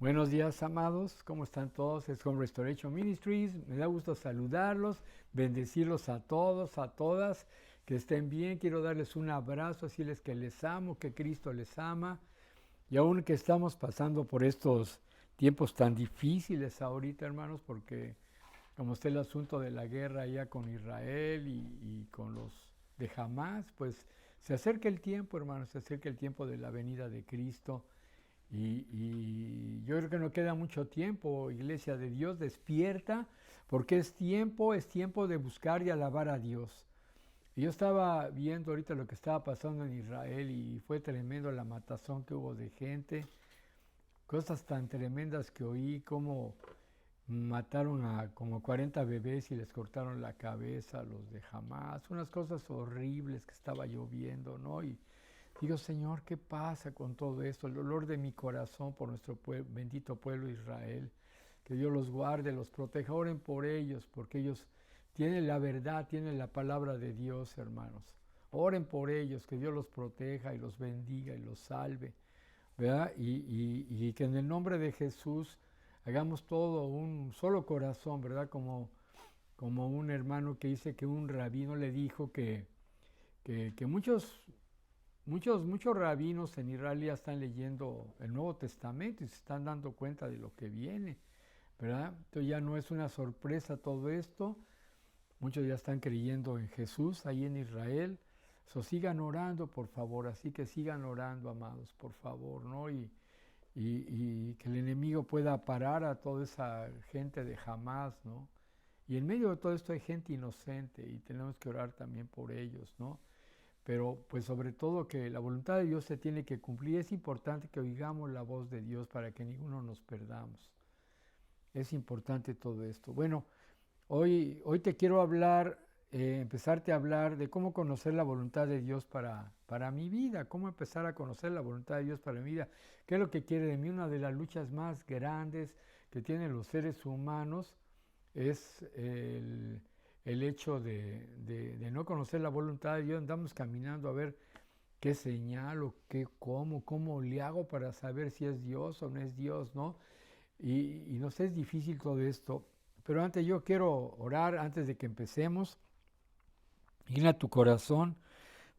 Buenos días, amados. ¿Cómo están todos? Es Home Restoration Ministries. Me da gusto saludarlos, bendecirlos a todos, a todas. Que estén bien. Quiero darles un abrazo, decirles que les amo, que Cristo les ama. Y aún que estamos pasando por estos tiempos tan difíciles ahorita, hermanos, porque como está el asunto de la guerra allá con Israel y con los de Hamás, pues se acerca el tiempo, hermanos, se acerca el tiempo de la venida de Cristo. Y yo creo que no queda mucho tiempo, Iglesia de Dios, despierta, porque es tiempo de buscar y alabar a Dios. Y yo estaba viendo ahorita lo que estaba pasando en Israel y fue tremendo la matazón que hubo de gente, cosas tan tremendas que oí, como mataron a como 40 bebés y les cortaron la cabeza a los de Hamas, unas cosas horribles que estaba lloviendo, ¿no? Y digo, Señor, ¿qué pasa con todo esto? El dolor de mi corazón por nuestro bendito pueblo Israel. Que Dios los guarde, los proteja. Oren por ellos, porque ellos tienen la verdad, tienen la palabra de Dios, hermanos. Oren por ellos, que Dios los proteja y los bendiga y los salve, ¿verdad? Y que en el nombre de Jesús hagamos todo un solo corazón, ¿verdad? Como un hermano que dice que un rabino le dijo que muchos rabinos en Israel ya están leyendo el Nuevo Testamento y se están dando cuenta de lo que viene, ¿verdad? Entonces ya no es una sorpresa todo esto. Muchos ya están creyendo en Jesús ahí en Israel. So, sigan orando, por favor. Así que sigan orando, amados, por favor, ¿no? Y que el enemigo pueda parar a toda esa gente de Hamás, ¿no? Y en medio de todo esto hay gente inocente y tenemos que orar también por ellos, ¿no? Pero pues sobre todo que la voluntad de Dios se tiene que cumplir. Es importante que oigamos la voz de Dios para que ninguno nos perdamos. Es importante todo esto. Bueno, hoy te quiero hablar, empezarte a hablar de cómo conocer la voluntad de Dios para mi vida, cómo empezar a conocer la voluntad de Dios para mi vida. ¿Qué es lo que quiere de mí? Una de las luchas más grandes que tienen los seres humanos es el hecho de no conocer la voluntad de Dios. Andamos caminando a ver qué señal o cómo le hago para saber si es Dios o no es Dios, ¿no? Y nos es difícil todo esto. Pero antes yo quiero orar, antes de que empecemos. Inclina tu corazón.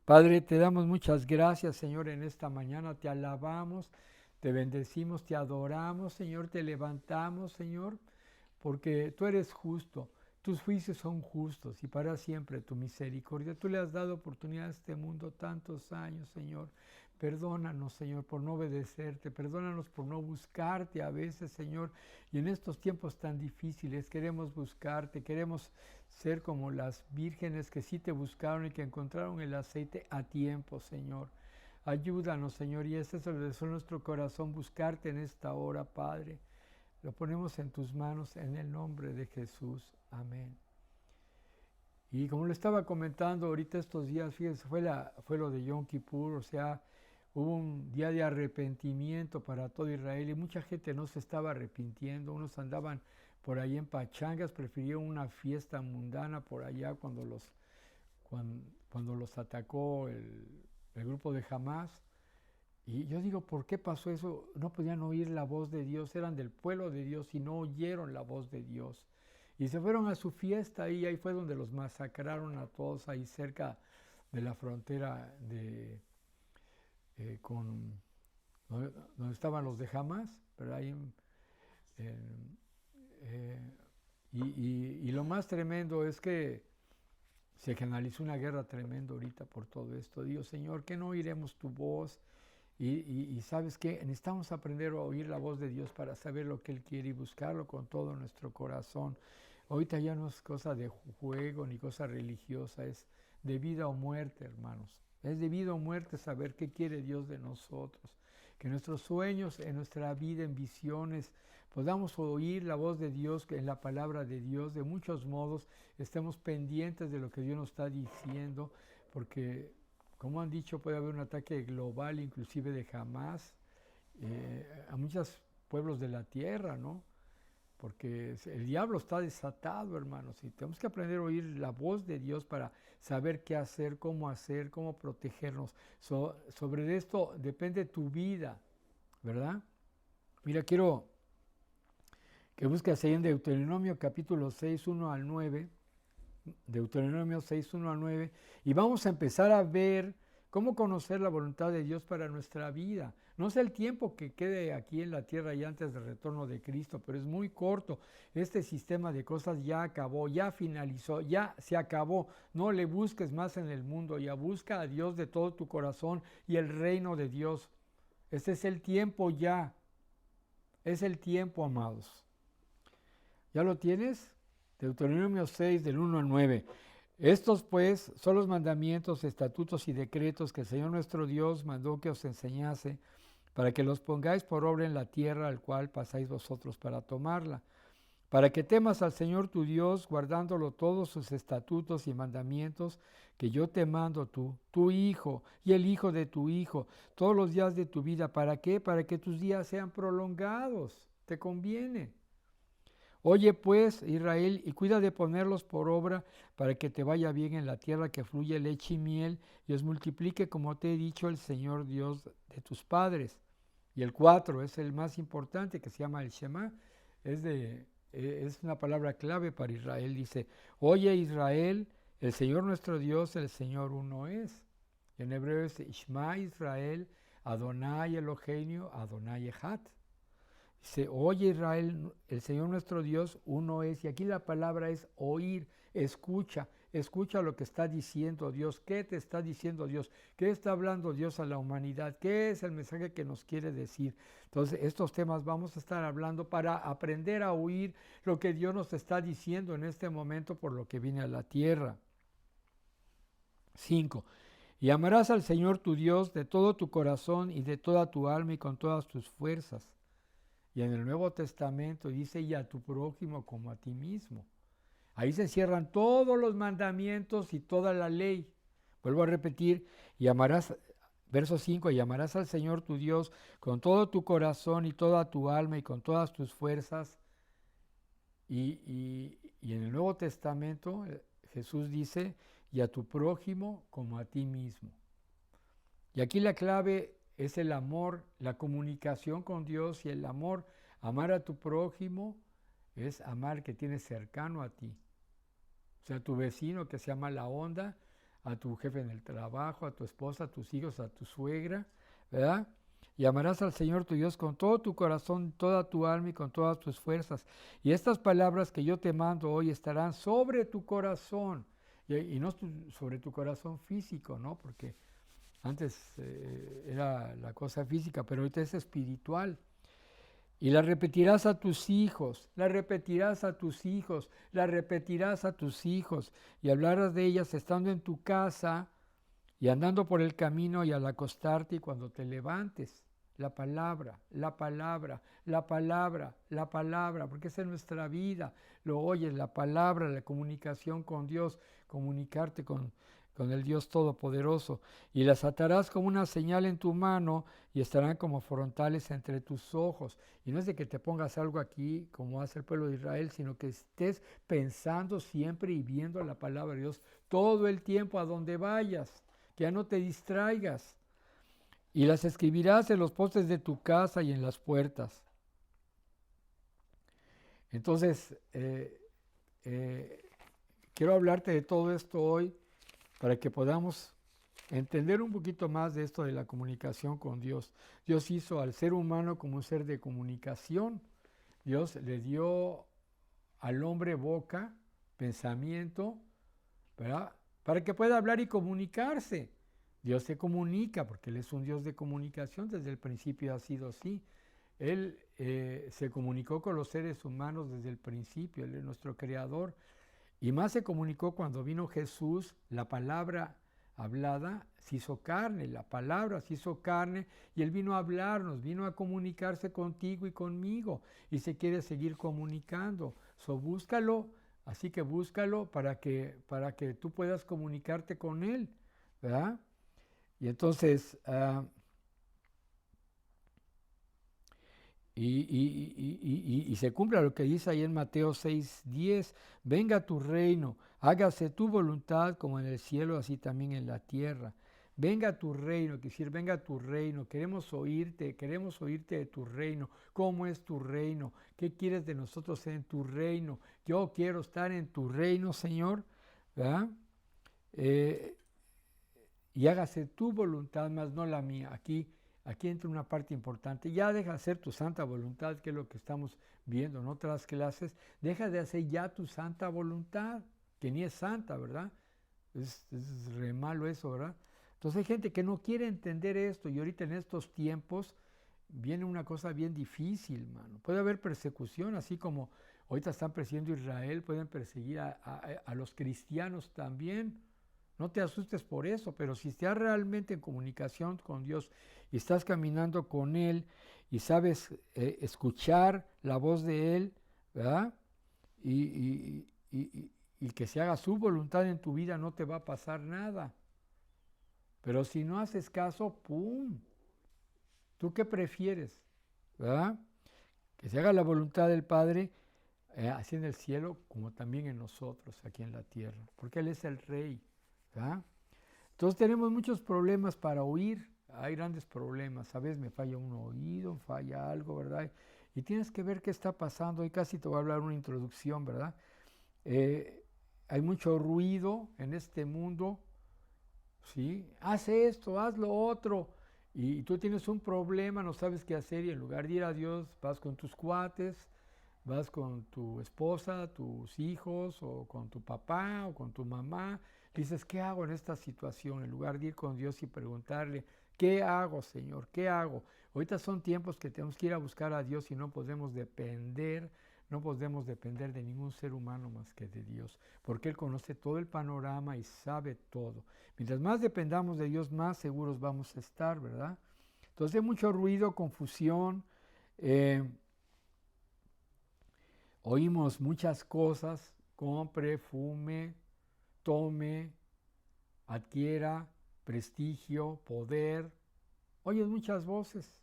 Padre, te damos muchas gracias, Señor, en esta mañana. Te alabamos, te bendecimos, te adoramos, Señor, te levantamos, Señor, porque tú eres justo. Tus juicios son justos y para siempre tu misericordia. Tú le has dado oportunidad a este mundo tantos años, Señor. Perdónanos, Señor, por no obedecerte. Perdónanos por no buscarte a veces, Señor. Y en estos tiempos tan difíciles queremos buscarte. Queremos ser como las vírgenes que sí te buscaron y que encontraron el aceite a tiempo, Señor. Ayúdanos, Señor, y ese es el deseo de nuestro corazón, buscarte en esta hora, Padre. Lo ponemos en tus manos en el nombre de Jesús. Amén. Y como lo estaba comentando ahorita estos días, fíjense, fue lo de Yom Kippur, o sea, hubo un día de arrepentimiento para todo Israel y mucha gente no se estaba arrepintiendo. Unos andaban por ahí en pachangas, prefirieron una fiesta mundana por allá cuando los atacó el grupo de Hamás. Y yo digo, ¿por qué pasó eso? No podían oír la voz de Dios, eran del pueblo de Dios y no oyeron la voz de Dios. Y se fueron a su fiesta y ahí fue donde los masacraron a todos, ahí cerca de la frontera con donde estaban los de Hamas, pero ahí eh, y lo más tremendo es que se generalizó una guerra tremenda ahorita por todo esto. Dios, Señor, que no oiremos tu voz. Y sabes qué, necesitamos aprender a oír la voz de Dios para saber lo que Él quiere y buscarlo con todo nuestro corazón. Ahorita ya no es cosa de juego ni cosa religiosa, es de vida o muerte, hermanos. Es de vida o muerte saber qué quiere Dios de nosotros. Que en nuestros sueños, en nuestra vida, en visiones, podamos oír la voz de Dios en la palabra de Dios. De muchos modos, estemos pendientes de lo que Dios nos está diciendo, porque como han dicho, puede haber un ataque global, inclusive de Hamas, a muchos pueblos de la tierra, ¿no? Porque el diablo está desatado, hermanos, y tenemos que aprender a oír la voz de Dios para saber qué hacer, cómo protegernos. Sobre esto depende tu vida, ¿verdad? Mira, quiero que busques ahí en Deuteronomio capítulo 6, 1 al 9, Deuteronomio 6, 1 al 9, y vamos a empezar a ver cómo conocer la voluntad de Dios para nuestra vida. No sé el tiempo que quede aquí en la tierra y antes del retorno de Cristo, pero es muy corto. Este sistema de cosas ya acabó, ya finalizó, ya se acabó. No le busques más en el mundo, ya busca a Dios de todo tu corazón y el reino de Dios. Este es el tiempo ya. Es el tiempo, amados. ¿Ya lo tienes? Deuteronomio 6, del 1 al 9. Estos pues son los mandamientos, estatutos y decretos que el Señor nuestro Dios mandó que os enseñase, para que los pongáis por obra en la tierra al cual pasáis vosotros para tomarla, para que temas al Señor tu Dios, guardándolo todos sus estatutos y mandamientos que yo te mando tú, tu hijo y el hijo de tu hijo, todos los días de tu vida. ¿Para qué? Para que tus días sean prolongados. Te conviene. Oye pues, Israel, y cuida de ponerlos por obra para que te vaya bien en la tierra que fluye leche y miel y os multiplique como te he dicho el Señor Dios de tus padres. Y el 4 es el más importante, que se llama el Shema, es una palabra clave para Israel. Dice, oye Israel, el Señor nuestro Dios, el Señor uno es. Y en hebreo es Shema Israel, Adonai Eloheinu, Adonai Echad. Dice, oye Israel, el Señor nuestro Dios uno es. Y aquí la palabra es oír, escucha lo que está diciendo Dios. ¿Qué te está diciendo Dios? ¿Qué está hablando Dios a la humanidad? ¿Qué es el mensaje que nos quiere decir? Entonces, estos temas vamos a estar hablando para aprender a oír lo que Dios nos está diciendo en este momento por lo que viene a la tierra. 5. Y amarás al Señor tu Dios de todo tu corazón y de toda tu alma y con todas tus fuerzas. Y en el Nuevo Testamento dice, y a tu prójimo como a ti mismo. Ahí se cierran todos los mandamientos y toda la ley. Vuelvo a repetir, y amarás, verso 5, y amarás al Señor tu Dios con todo tu corazón y toda tu alma y con todas tus fuerzas. Y en el Nuevo Testamento Jesús dice, y a tu prójimo como a ti mismo. Y aquí la clave es el amor, la comunicación con Dios y el amor. Amar a tu prójimo es amar que tienes cercano a ti. O sea, a tu vecino que se llama la onda, a tu jefe en el trabajo, a tu esposa, a tus hijos, a tu suegra, ¿verdad? Y amarás al Señor tu Dios con todo tu corazón, toda tu alma y con todas tus fuerzas. Y estas palabras que yo te mando hoy estarán sobre tu corazón. Y no sobre tu corazón físico, ¿no? Porque antes era la cosa física, pero ahorita es espiritual. Y la repetirás a tus hijos, la repetirás a tus hijos, la repetirás a tus hijos, y hablarás de ellas estando en tu casa y andando por el camino y al acostarte y cuando te levantes. La palabra, la palabra, la palabra, la palabra, porque esa es nuestra vida. Lo oyes, la palabra, la comunicación con Dios, comunicarte con el Dios Todopoderoso. Y las atarás como una señal en tu mano y estarán como frontales entre tus ojos. Y no es de que te pongas algo aquí como hace el pueblo de Israel, sino que estés pensando siempre y viendo la palabra de Dios todo el tiempo a donde vayas, que ya no te distraigas. Y las escribirás en los postes de tu casa y en las puertas. Entonces, quiero hablarte de todo esto hoy para que podamos entender un poquito más de esto de la comunicación con Dios. Dios hizo al ser humano como un ser de comunicación. Dios le dio al hombre boca, pensamiento, ¿verdad? Para que pueda hablar y comunicarse. Dios se comunica porque Él es un Dios de comunicación, desde el principio ha sido así. Él se comunicó con los seres humanos desde el principio, Él es nuestro creador. Y más se comunicó cuando vino Jesús, la palabra hablada se hizo carne, la palabra se hizo carne y Él vino a hablarnos, vino a comunicarse contigo y conmigo y se quiere seguir comunicando. Búscalo, así que búscalo para que tú puedas comunicarte con Él, ¿verdad? Y entonces, y se cumpla lo que dice ahí en Mateo 6:10, venga tu reino, hágase tu voluntad como en el cielo, así también en la tierra. venga tu reino, decir, venga tu reino, queremos oírte de tu reino. ¿Cómo es tu reino? ¿Qué quieres de nosotros en tu reino? Yo quiero estar en tu reino, Señor, ¿verdad? Y hágase tu voluntad, más no la mía. Aquí entra una parte importante. Ya deja de hacer tu santa voluntad, que es lo que estamos viendo en otras clases. Deja de hacer ya tu santa voluntad, que ni es santa, ¿verdad? Es re malo eso, ¿verdad? Entonces hay gente que no quiere entender esto y ahorita en estos tiempos viene una cosa bien difícil, mano. Puede haber persecución, así como ahorita están persiguiendo a Israel, pueden perseguir a los cristianos también. No te asustes por eso, pero si estás realmente en comunicación con Dios y estás caminando con Él y sabes escuchar la voz de Él, ¿verdad? Y que se haga su voluntad en tu vida, no te va a pasar nada. Pero si no haces caso, ¡pum! ¿Tú qué prefieres? ¿Verdad? Que se haga la voluntad del Padre, así en el cielo como también en nosotros, aquí en la tierra, porque Él es el Rey. ¿Verdad? Entonces tenemos muchos problemas para oír, hay grandes problemas, a veces me falla un oído, falla algo, ¿verdad? Y tienes que ver qué está pasando, y casi te voy a hablar una introducción, ¿verdad? Hay mucho ruido en este mundo, ¿sí? Haz esto, haz lo otro, y tú tienes un problema, no sabes qué hacer, y en lugar de ir a Dios, vas con tus cuates, vas con tu esposa, tus hijos, o con tu papá, o con tu mamá. Dices, ¿qué hago en esta situación? En lugar de ir con Dios y preguntarle, ¿qué hago, Señor? ¿Qué hago? Ahorita son tiempos que tenemos que ir a buscar a Dios y no podemos depender de ningún ser humano más que de Dios, porque Él conoce todo el panorama y sabe todo. Mientras más dependamos de Dios, más seguros vamos a estar, ¿verdad? Entonces hay mucho ruido, confusión, oímos muchas cosas, compre, fume, tome, adquiera, prestigio, poder. Oyes muchas voces,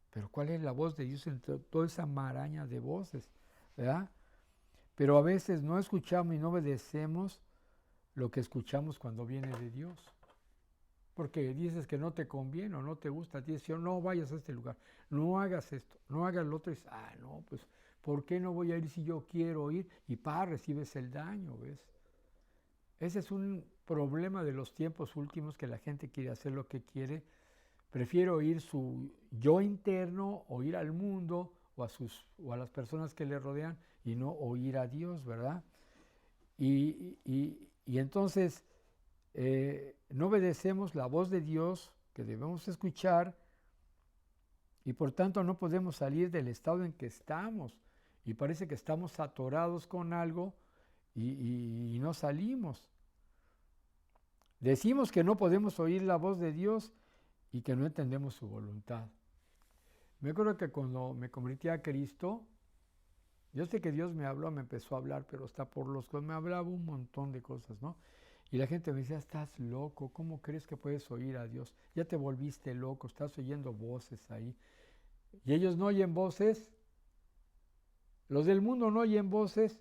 pero ¿cuál es la voz de Dios entre toda esa maraña de voces? ¿Verdad? Pero a veces no escuchamos y no obedecemos lo que escuchamos cuando viene de Dios. Porque dices que no te conviene o no te gusta, te dices, no vayas a este lugar, no hagas esto, no hagas lo otro. Y dices, no, pues, ¿por qué no voy a ir si yo quiero ir? Y recibes el daño, ¿ves? Ese es un problema de los tiempos últimos, que la gente quiere hacer lo que quiere. Prefiere oír su yo interno, o ir al mundo o a las personas que le rodean, y no oír a Dios, ¿verdad? Y entonces no obedecemos la voz de Dios que debemos escuchar, y por tanto no podemos salir del estado en que estamos, y parece que estamos atorados con algo y no salimos. Decimos que no podemos oír la voz de Dios y que no entendemos su voluntad. Me acuerdo que cuando me convertí a Cristo, yo sé que Dios me habló, me empezó a hablar, pero hasta por los que me hablaba un montón de cosas, ¿no? Y la gente me decía, estás loco, ¿cómo crees que puedes oír a Dios? Ya te volviste loco, estás oyendo voces ahí. Y ellos no oyen voces, los del mundo no oyen voces.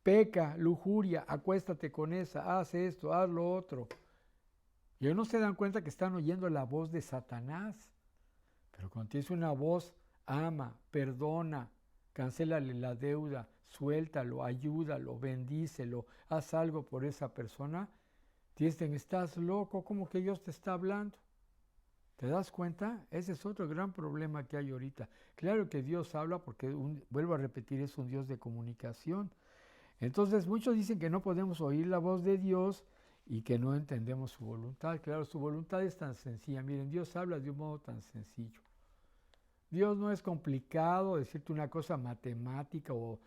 Peca, lujuria, acuéstate con esa, haz esto, haz lo otro. Y ellos no se dan cuenta que están oyendo la voz de Satanás. Pero cuando tienes una voz, ama, perdona, cancélale la deuda, suéltalo, ayúdalo, bendícelo, haz algo por esa persona, te dicen, estás loco, ¿cómo que Dios te está hablando? ¿Te das cuenta? Ese es otro gran problema que hay ahorita. Claro que Dios habla porque, vuelvo a repetir, es un Dios de comunicación. Entonces muchos dicen que no podemos oír la voz de Dios y que no entendemos su voluntad. Claro, su voluntad es tan sencilla. Miren, Dios habla de un modo tan sencillo. Dios no es complicado decirte una cosa matemática o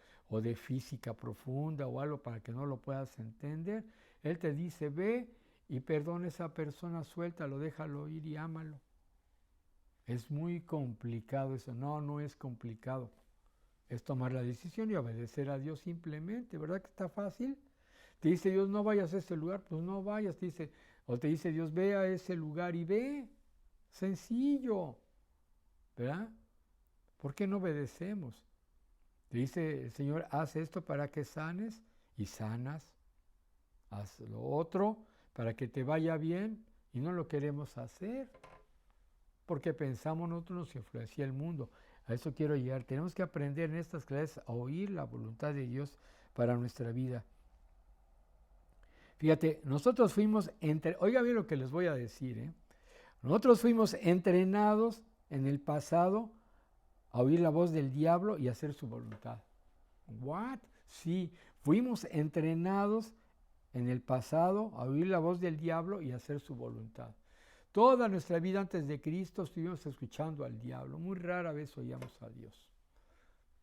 de física profunda o algo para que no lo puedas entender. Él te dice, ve y perdona a esa persona, suéltalo, déjalo ir y ámalo. Es muy complicado eso. No, no es complicado. Es tomar la decisión y obedecer a Dios simplemente. ¿Verdad que está fácil? Te dice Dios, no vayas a ese lugar, pues no vayas. O te dice Dios, ve a ese lugar y ve. Sencillo. ¿Verdad? ¿Por qué no obedecemos? Te dice el Señor, haz esto para que sanes y sanas. Haz lo otro para que te vaya bien y no lo queremos hacer porque pensamos nosotros nos influencia el mundo. A eso quiero llegar. Tenemos que aprender en estas clases a oír la voluntad de Dios para nuestra vida. Fíjate, nosotros fuimos, oiga bien lo que les voy a decir, nosotros fuimos entrenados en el pasado a oír la voz del diablo y hacer su voluntad. ¿What? Sí, fuimos entrenados en el pasado a oír la voz del diablo y hacer su voluntad. Toda nuestra vida antes de Cristo estuvimos escuchando al diablo. Muy rara vez oíamos a Dios.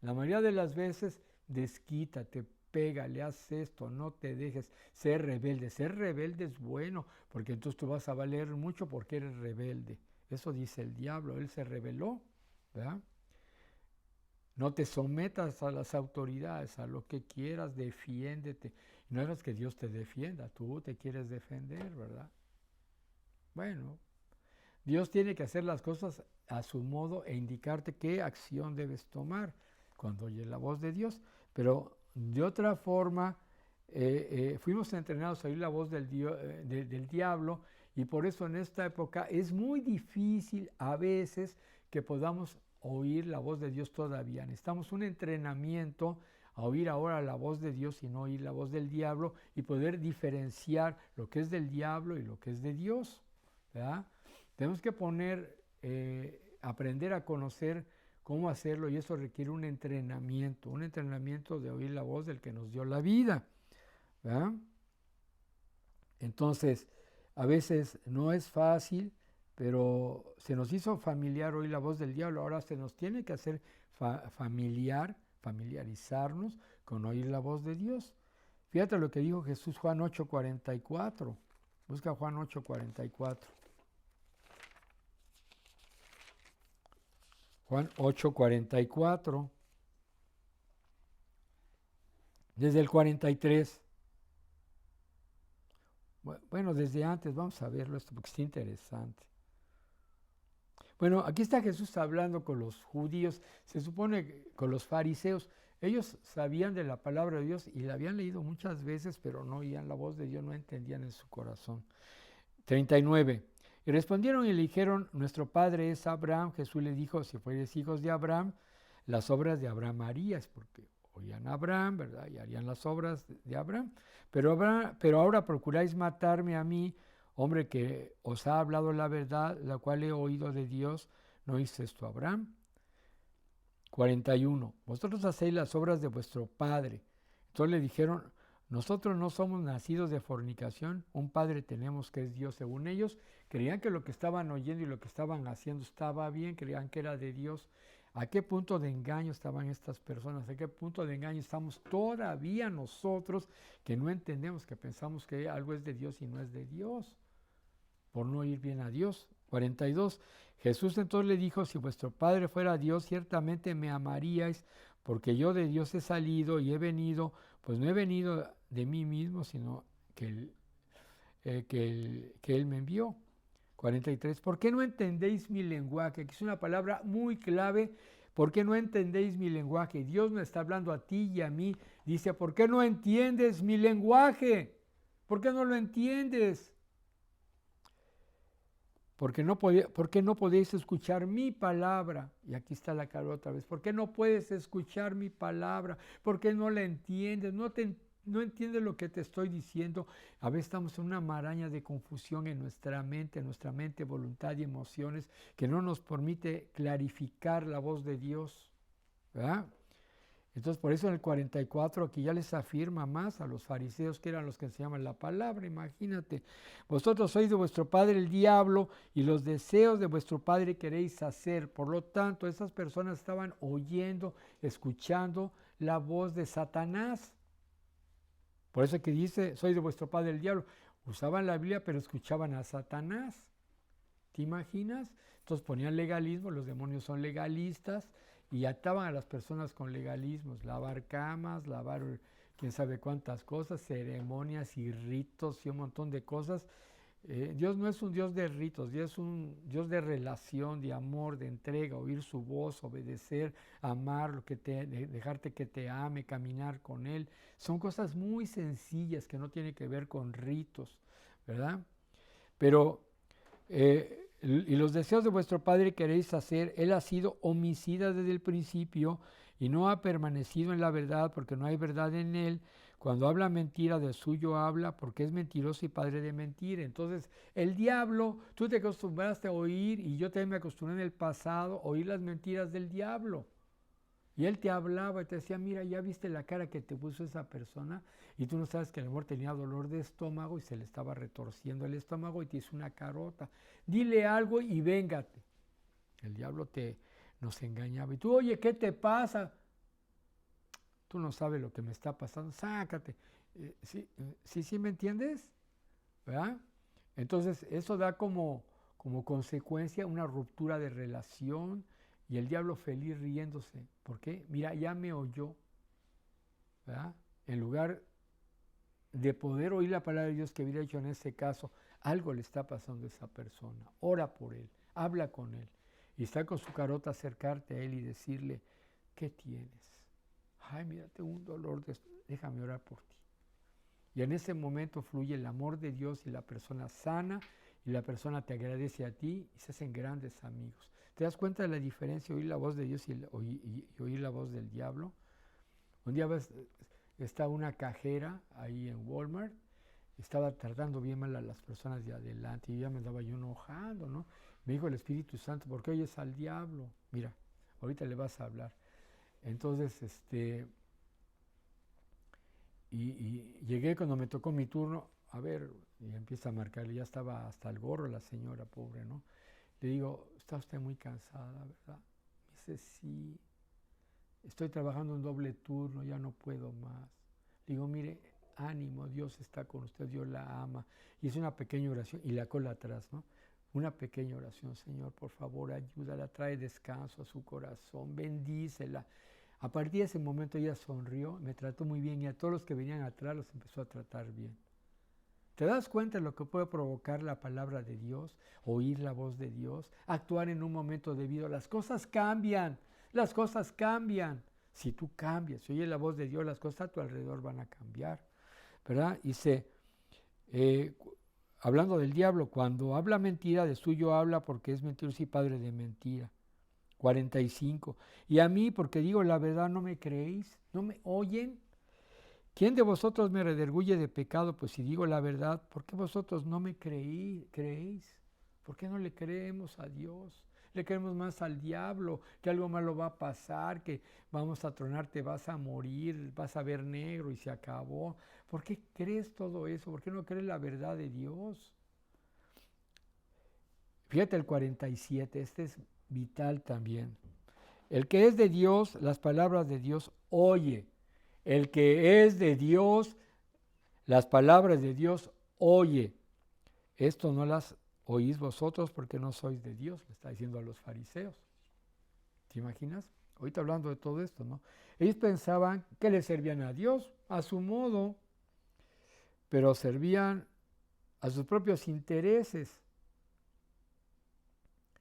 La mayoría de las veces, desquítate, pégale, haz esto, no te dejes ser rebelde. Ser rebelde es bueno, porque entonces tú vas a valer mucho porque eres rebelde. Eso dice el diablo, él se rebeló, ¿verdad? No te sometas a las autoridades, a lo que quieras, defiéndete. No hagas que Dios te defienda, tú te quieres defender, ¿verdad? Bueno, Dios tiene que hacer las cosas a su modo e indicarte qué acción debes tomar cuando oye la voz de Dios. Pero de otra forma, fuimos entrenados a oír la voz del diablo, y por eso en esta época es muy difícil a veces que podamos oír la voz de Dios todavía. Necesitamos un entrenamiento a oír ahora la voz de Dios y no oír la voz del diablo, y poder diferenciar lo que es del diablo y lo que es de Dios, ¿verdad? Tenemos que aprender a conocer cómo hacerlo, y eso requiere un entrenamiento de oír la voz del que nos dio la vida, ¿verdad? Entonces, a veces no es fácil, pero se nos hizo familiar oír la voz del diablo. Ahora se nos tiene que hacer familiarizarnos con oír la voz de Dios. Fíjate lo que dijo Jesús, Juan 8:44. Busca Juan 8:44. Juan 8:44. Desde el 43. Bueno, desde antes, vamos a verlo esto porque está interesante. Bueno, aquí está Jesús hablando con los judíos, se supone con los fariseos. Ellos sabían de la palabra de Dios y la habían leído muchas veces, pero no oían la voz de Dios, no entendían en su corazón. 39. Y respondieron y le dijeron, nuestro padre es Abraham. Jesús le dijo, si fueres hijos de Abraham, las obras de Abraham harías, porque oían a Abraham, ¿verdad? Y harían las obras de Abraham. Pero ahora procuráis matarme a mí, hombre que os ha hablado la verdad, la cual he oído de Dios. ¿No hice esto Abraham? 41. Vosotros hacéis las obras de vuestro padre. Entonces le dijeron, nosotros no somos nacidos de fornicación, un padre tenemos que es Dios. Según ellos, creían que lo que estaban oyendo y lo que estaban haciendo estaba bien, creían que era de Dios. ¿A qué punto de engaño estaban estas personas? ¿A qué punto de engaño estamos todavía nosotros que no entendemos, que pensamos que algo es de Dios y no es de Dios? Por no ir bien a Dios. 42. Jesús entonces le dijo, si vuestro Padre fuera Dios, ciertamente me amaríais, porque yo de Dios he salido y he venido, pues no he venido de mí mismo, sino que Él me envió. 43. ¿Por qué no entendéis mi lenguaje? Aquí es una palabra muy clave. ¿Por qué no entendéis mi lenguaje? Dios me está hablando a ti y a mí. Dice, ¿por qué no entiendes mi lenguaje? ¿Por qué no lo entiendes? ¿Por qué no podéis escuchar mi palabra? Y aquí está la cara otra vez. ¿Por qué no puedes escuchar mi palabra? ¿Por qué no la entiendes? No entiendes lo que te estoy diciendo. A veces estamos en una maraña de confusión en nuestra mente, voluntad y emociones, que no nos permite clarificar la voz de Dios, ¿verdad? Entonces, por eso en el 44 aquí ya les afirma más a los fariseos, que eran los que enseñaban la palabra. Imagínate, vosotros sois de vuestro padre el diablo y los deseos de vuestro padre queréis hacer. Por lo tanto, esas personas estaban oyendo, escuchando la voz de Satanás. Por eso que dice, soy de vuestro padre el diablo. Usaban la Biblia, pero escuchaban a Satanás. ¿Te imaginas? Entonces ponían legalismo, los demonios son legalistas, y ataban a las personas con legalismos, lavar camas, lavar quién sabe cuántas cosas, ceremonias y ritos y un montón de cosas. Dios no es un Dios de ritos, Dios es un Dios de relación, de amor, de entrega, oír su voz, obedecer, amar, dejarte que te ame, caminar con Él. Son cosas muy sencillas que no tienen que ver con ritos, ¿verdad? Pero y los deseos de vuestro padre queréis hacer. Él ha sido homicida desde el principio y no ha permanecido en la verdad, porque no hay verdad en él. Cuando habla mentira, de suyo habla, porque es mentiroso y padre de mentira. Entonces, el diablo, tú te acostumbraste a oír, y yo también me acostumbré en el pasado, a oír las mentiras del diablo. Y él te hablaba y te decía, mira, ya viste la cara que te puso esa persona, y tú no sabes que el amor tenía dolor de estómago y se le estaba retorciendo el estómago y te hizo una carota. Dile algo y véngate. El diablo nos engañaba. Y tú, oye, ¿qué te pasa? Tú no sabes lo que me está pasando, sácate. ¿Sí me entiendes? ¿Verdad? Entonces, eso da como consecuencia una ruptura de relación y el diablo feliz riéndose. ¿Por qué? Mira, ya me oyó. ¿Verdad? En lugar de poder oír la palabra de Dios que hubiera hecho en ese caso, algo le está pasando a esa persona. Ora por él, habla con él. Y está con su carota acercarte a él y decirle, ¿qué tienes? Ay, mira, tengo un dolor, déjame orar por ti. Y en ese momento fluye el amor de Dios y la persona sana y la persona te agradece a ti y se hacen grandes amigos. ¿Te das cuenta de la diferencia oír la voz de Dios y oír la voz del diablo? Un día está una cajera ahí en Walmart, estaba tratando bien mal a las personas de adelante y ya me andaba yo enojando, ¿no? Me dijo el Espíritu Santo, ¿por qué oyes al diablo? Mira, ahorita le vas a hablar. Entonces, y llegué cuando me tocó mi turno, a ver, y empieza a marcarle, ya estaba hasta el gorro la señora, pobre, ¿no? Le digo, está usted muy cansada, ¿verdad? Me dice, sí, estoy trabajando un doble turno, ya no puedo más. Le digo, mire, ánimo, Dios está con usted, Dios la ama. Y es una pequeña oración, y la cola atrás, ¿no? Una pequeña oración, Señor, por favor, ayúdala, trae descanso a su corazón, bendícela. A partir de ese momento ella sonrió, me trató muy bien y a todos los que venían atrás los empezó a tratar bien. ¿Te das cuenta de lo que puede provocar la palabra de Dios, oír la voz de Dios, actuar en un momento debido? Las cosas cambian, las cosas cambian. Si tú cambias, si oyes la voz de Dios, las cosas a tu alrededor van a cambiar, ¿verdad? Hablando del diablo, cuando habla mentira, de suyo habla porque es mentiroso y padre de mentira. 45. Y a mí, porque digo la verdad, no me creéis, no me oyen. ¿Quién de vosotros me redarguye de pecado? Pues si digo la verdad, ¿por qué vosotros no me creéis? ¿Por qué no le creemos a Dios? Le creemos más al diablo, que algo malo va a pasar, que vamos a tronar, te vas a morir, vas a ver negro y se acabó. ¿Por qué crees todo eso? ¿Por qué no crees la verdad de Dios? Fíjate el 47, este es vital también. El que es de Dios, las palabras de Dios oye. El que es de Dios, las palabras de Dios oye. Esto no las oís vosotros porque no sois de Dios, le está diciendo a los fariseos. ¿Te imaginas? Ahorita hablando de todo esto, ¿no? Ellos pensaban que le servían a Dios a su modo, pero servían a sus propios intereses.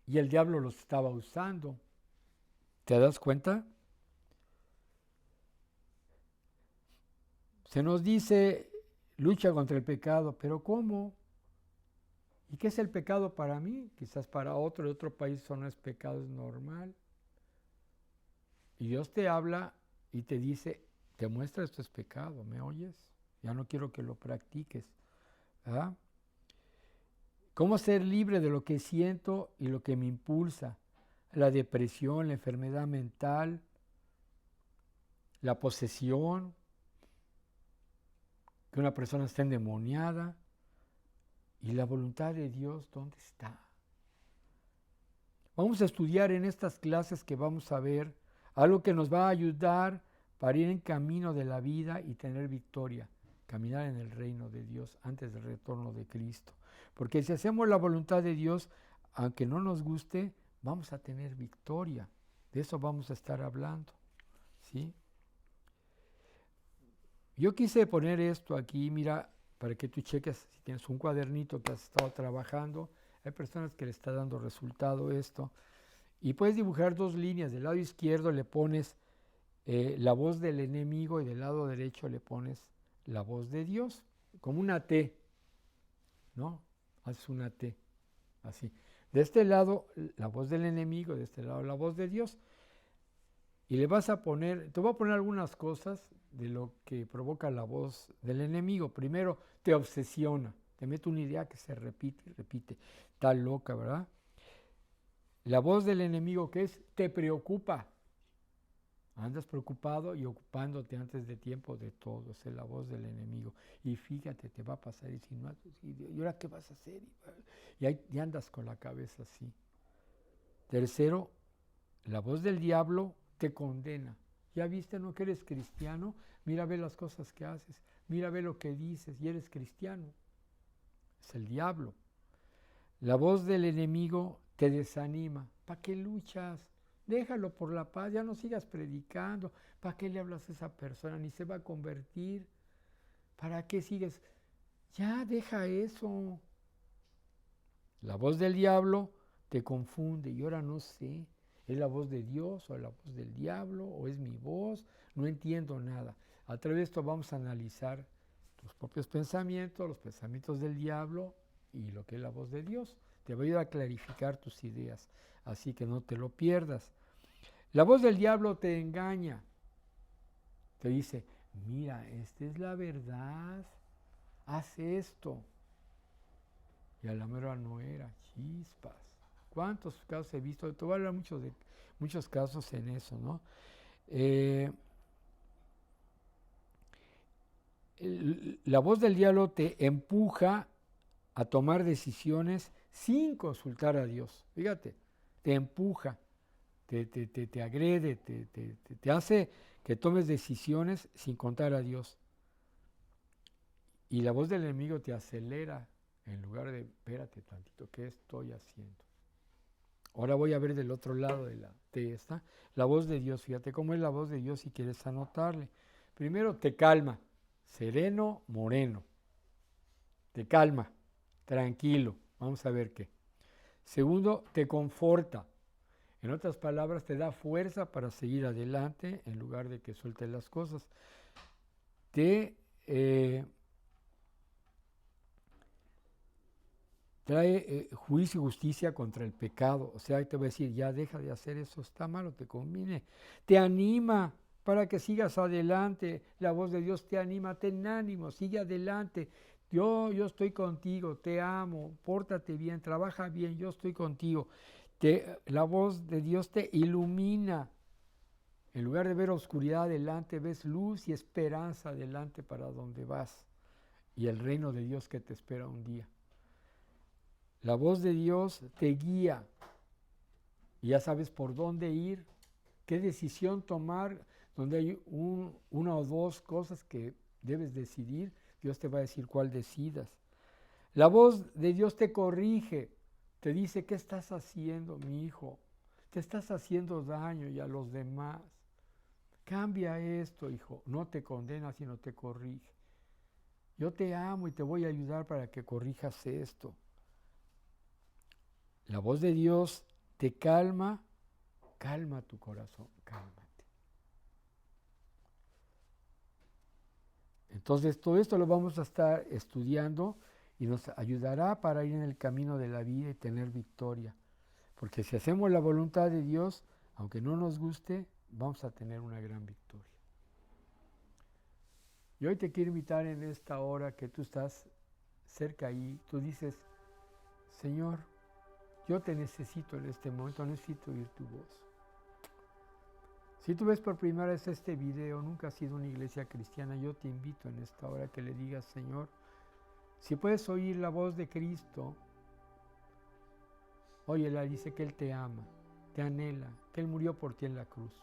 Y el diablo los estaba usando. ¿Te das cuenta? Se nos dice, lucha contra el pecado, pero ¿cómo? ¿Y qué es el pecado para mí? Quizás para otro de otro país eso no es pecado, es normal. Y Dios te habla y te dice, te muestra esto es pecado, ¿me oyes? Ya no quiero que lo practiques. ¿Verdad? ¿Cómo ser libre de lo que siento y lo que me impulsa? La depresión, la enfermedad mental, la posesión, que una persona esté endemoniada. ¿Y la voluntad de Dios dónde está? Vamos a estudiar en estas clases que vamos a ver algo que nos va a ayudar para ir en camino de la vida y tener victoria, caminar en el reino de Dios antes del retorno de Cristo. Porque si hacemos la voluntad de Dios, aunque no nos guste, vamos a tener victoria. De eso vamos a estar hablando, ¿sí? Yo quise poner esto aquí, mira, para que tú cheques si tienes un cuadernito que has estado trabajando. Hay personas que le está dando resultado esto. Y puedes dibujar dos líneas. Del lado izquierdo le pones la voz del enemigo y del lado derecho le pones la voz de Dios, como una T, ¿no? Haces una T. así. De este lado, la voz del enemigo, de este lado, la voz de Dios. Y le vas a poner, te voy a poner algunas cosas de lo que provoca la voz del enemigo. Primero, te obsesiona, te mete una idea que se repite y repite. Está loca, ¿verdad? La voz del enemigo, ¿qué es? Te preocupa. Andas preocupado y ocupándote antes de tiempo de todo. Esa es la voz del enemigo. Y fíjate, te va a pasar y si no, ¿y ahora qué vas a hacer? Y andas con la cabeza así. Tercero, la voz del diablo te condena. ¿Ya viste, no, que eres cristiano? Mira, ve las cosas que haces. Mira, ve lo que dices y eres cristiano. Es el diablo. La voz del enemigo te desanima. ¿Para qué luchas? Déjalo por la paz, ya no sigas predicando. ¿Para qué le hablas a esa persona? Ni se va a convertir. ¿Para qué sigues? Ya deja eso. La voz del diablo te confunde y ahora no sé. ¿Es la voz de Dios o la voz del diablo o es mi voz? No entiendo nada. A través de esto vamos a analizar tus propios pensamientos, los pensamientos del diablo y lo que es la voz de Dios. Te va a ayudar a clarificar tus ideas, así que no te lo pierdas. La voz del diablo te engaña. Te dice, mira, esta es la verdad, haz esto. Y a la mera no era, chispas. ¿Cuántos casos he visto? Te voy a hablar muchos casos en eso, ¿no? La voz del diablo te empuja a tomar decisiones sin consultar a Dios. Fíjate, te empuja, te agrede, te hace que tomes decisiones sin contar a Dios. Y la voz del enemigo te acelera en lugar de, espérate tantito, ¿qué estoy haciendo? Ahora voy a ver del otro lado de esta, la voz de Dios. Fíjate cómo es la voz de Dios si quieres anotarle. Primero, te calma, sereno, moreno. Te calma, tranquilo. Vamos a ver qué. Segundo, te conforta. En otras palabras, te da fuerza para seguir adelante en lugar de que sueltes las cosas. Te trae juicio y justicia contra el pecado. O sea, te va a decir, ya deja de hacer eso, está malo, te conviene. Te anima para que sigas adelante. La voz de Dios te anima, ten ánimo, sigue adelante. Yo estoy contigo, te amo, pórtate bien, trabaja bien, yo estoy contigo. La voz de Dios te ilumina. En lugar de ver oscuridad adelante, ves luz y esperanza adelante para donde vas. Y el reino de Dios que te espera un día. La voz de Dios te guía y ya sabes por dónde ir, qué decisión tomar, donde hay una o dos cosas que debes decidir, Dios te va a decir cuál decidas. La voz de Dios te corrige, te dice, ¿qué estás haciendo, mi hijo? Te estás haciendo daño y a los demás. Cambia esto, hijo. No te condena, sino te corrige. Yo te amo y te voy a ayudar para que corrijas esto. La voz de Dios te calma, calma tu corazón, cálmate. Entonces todo esto lo vamos a estar estudiando y nos ayudará para ir en el camino de la vida y tener victoria. Porque si hacemos la voluntad de Dios, aunque no nos guste, vamos a tener una gran victoria. Y hoy te quiero invitar en esta hora que tú estás cerca ahí, tú dices, Señor, yo te necesito en este momento, necesito oír tu voz. Si tú ves por primera vez este video, nunca has sido una iglesia cristiana, yo te invito en esta hora que le digas, Señor, si puedes oír la voz de Cristo, óyela, dice que Él te ama, te anhela, que Él murió por ti en la cruz.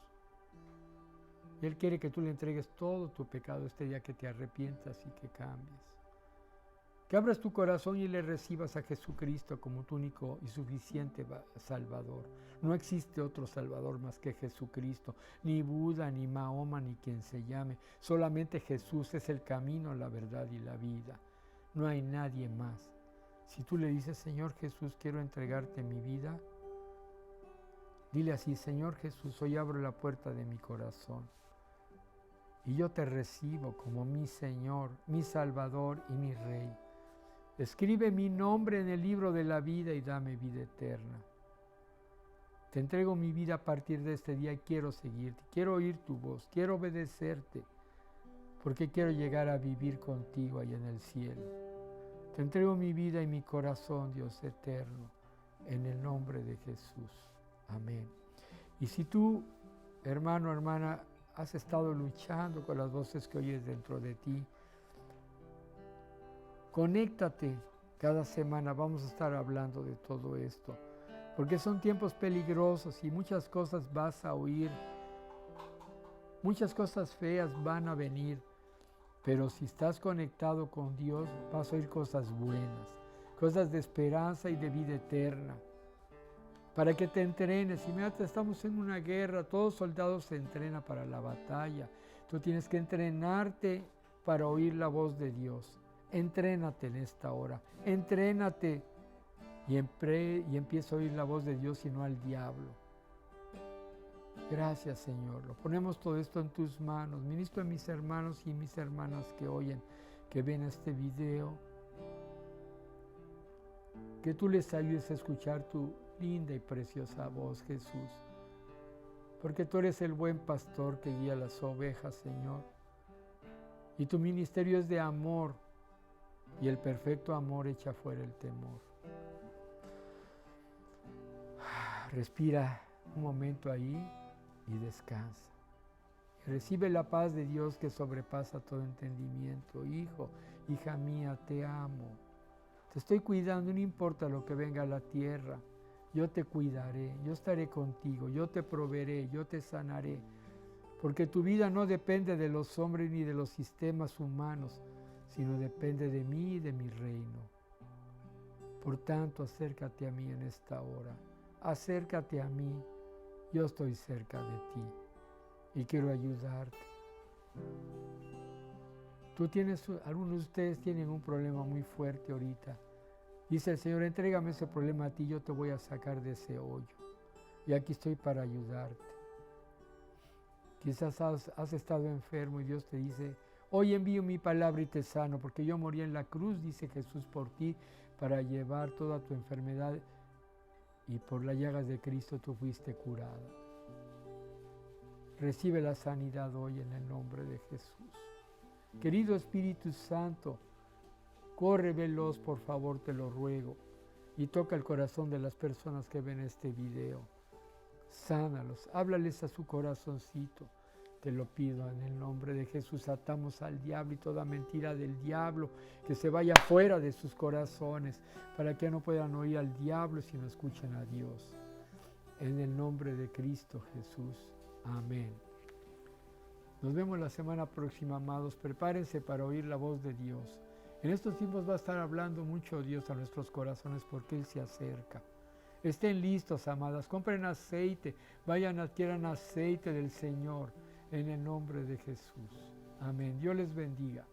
Y Él quiere que tú le entregues todo tu pecado este día, que te arrepientas y que cambies. Que abras tu corazón y le recibas a Jesucristo como tu único y suficiente Salvador. No existe otro Salvador más que Jesucristo, ni Buda, ni Mahoma, ni quien se llame. Solamente Jesús es el camino, la verdad y la vida. No hay nadie más. Si tú le dices, Señor Jesús, quiero entregarte mi vida, dile así, Señor Jesús, hoy abro la puerta de mi corazón. Y yo te recibo como mi Señor, mi Salvador y mi Rey. Escribe mi nombre en el libro de la vida y dame vida eterna. Te entrego mi vida a partir de este día y quiero seguirte, quiero oír tu voz, quiero obedecerte, porque quiero llegar a vivir contigo allá en el cielo. Te entrego mi vida y mi corazón, Dios eterno, en el nombre de Jesús. Amén. Y si tú, hermano, hermana, has estado luchando con las voces que oyes dentro de ti, conéctate cada semana, vamos a estar hablando de todo esto, porque son tiempos peligrosos y muchas cosas vas a oír, muchas cosas feas van a venir, pero si estás conectado con Dios vas a oír cosas buenas, cosas de esperanza y de vida eterna, para que te entrenes. Imagínate, estamos en una guerra, todos soldados se entrenan para la batalla, tú tienes que entrenarte para oír la voz de Dios. Entrénate en esta hora, entrénate y empieza a oír la voz de Dios y no al diablo. Gracias, Señor. Lo ponemos todo esto en tus manos. Ministro a mis hermanos y mis hermanas que oyen, que ven este video. Que tú les ayudes a escuchar tu linda y preciosa voz, Jesús. Porque tú eres el buen pastor que guía las ovejas, Señor. Y tu ministerio es de amor. Y el perfecto amor echa fuera el temor. Respira un momento ahí y descansa. Y recibe la paz de Dios que sobrepasa todo entendimiento. Hijo, hija mía, te amo. Te estoy cuidando, no importa lo que venga a la tierra. Yo te cuidaré, yo estaré contigo, yo te proveeré, yo te sanaré. Porque tu vida no depende de los hombres ni de los sistemas humanos, sino depende de mí y de mi reino. Por tanto, acércate a mí en esta hora. Acércate a mí, yo estoy cerca de ti y quiero ayudarte. Algunos de ustedes tienen un problema muy fuerte ahorita. Dice el Señor, entrégame ese problema a ti, yo te voy a sacar de ese hoyo. Y aquí estoy para ayudarte. Quizás has estado enfermo y Dios te dice, hoy envío mi palabra y te sano, porque yo morí en la cruz, dice Jesús, por ti, para llevar toda tu enfermedad, y por las llagas de Cristo tú fuiste curada. Recibe la sanidad hoy en el nombre de Jesús. Querido Espíritu Santo, corre veloz, por favor, te lo ruego, y toca el corazón de las personas que ven este video. Sánalos, háblales a su corazoncito. Te lo pido en el nombre de Jesús. Atamos al diablo y toda mentira del diablo que se vaya fuera de sus corazones para que no puedan oír al diablo sino escuchen a Dios. En el nombre de Cristo Jesús. Amén. Nos vemos la semana próxima, amados. Prepárense para oír la voz de Dios. En estos tiempos va a estar hablando mucho Dios a nuestros corazones porque Él se acerca. Estén listos, amadas. Compren aceite. Vayan, adquieran aceite del Señor. En el nombre de Jesús. Amén. Dios les bendiga.